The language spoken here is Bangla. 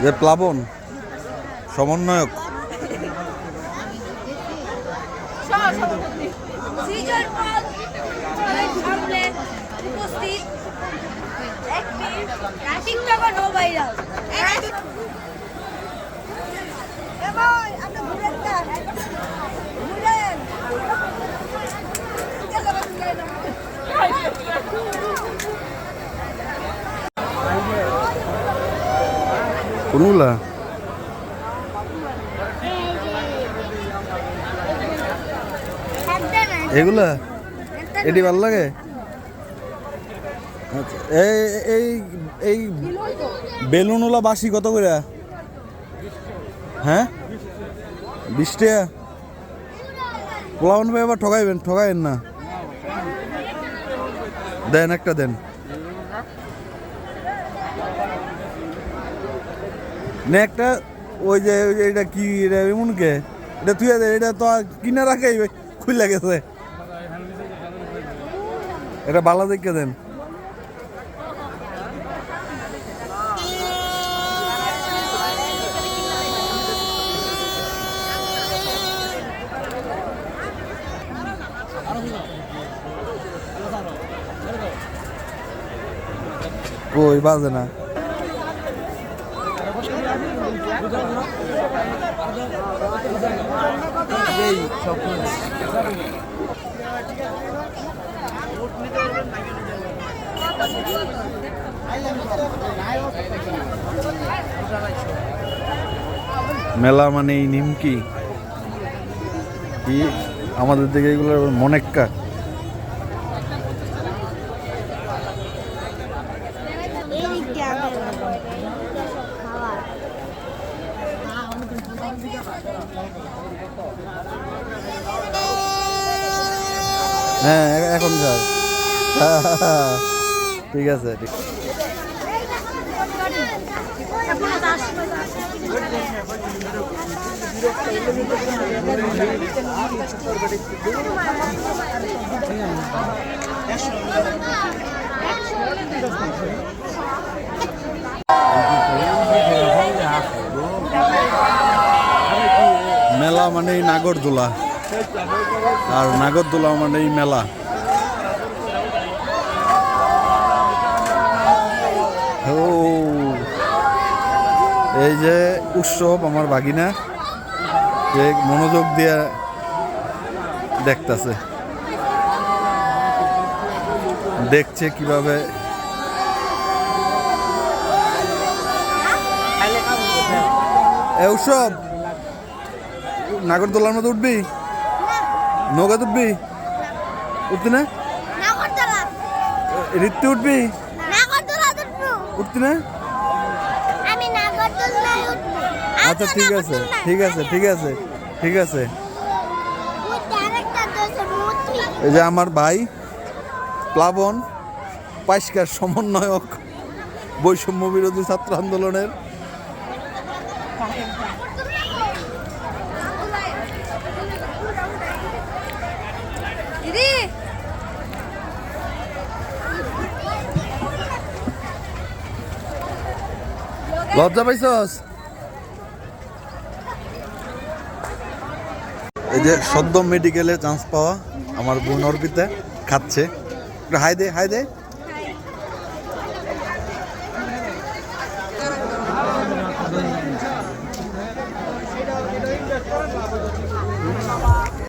যে প্লাবন সমন্বয়ক কোনগুলা এগুলা এটি ভাল লাগে। আচ্ছা এই এই বেলুনওয়ালা বাসি কত করে? হ্যাঁ 20 টাকা। পোলাওন ভাই আবার ঠকাইবেন না। দেন একটা দেন। না একটা ওই যে এটা কি এমন কে এটা তুই এটা তো কিনা রাখাই খুলে গেছে। এটা বালা দেখে দেন। কই বাজে না। মেলা মানে নিমকি কি আমাদের দিকে এগুলো মনেক্কা। হ্যাঁ এখন যাও। ঠিক আছে ঠিক। মেলা মানেই নাগরদোলা আর নাগরদোলা মানেই মেলা। ও এই যে উৎসব আমার বাগিনা মনোযোগ দিয়ে দেখছে কিভাবে উৎসব। নাগরদোলার মধ্যে উঠবি? নৌকা উঠবি? উঠতি না? ঋতু উঠবি? উঠতি না? আচ্ছা ঠিক আছে ঠিক আছে ঠিক আছে ঠিক আছে। এই যে আমার ভাই প্লাবন পাইস্কার সমন্বয়ক বৈষম্য বিরোধী ছাত্র আন্দোলনের। লজ্জা পাইছস? এই যে সদ্য মেডিকেলে চান্স পাওয়া আমার বোন অর্পিতা খাচ্ছে। হাই দে হাই দে।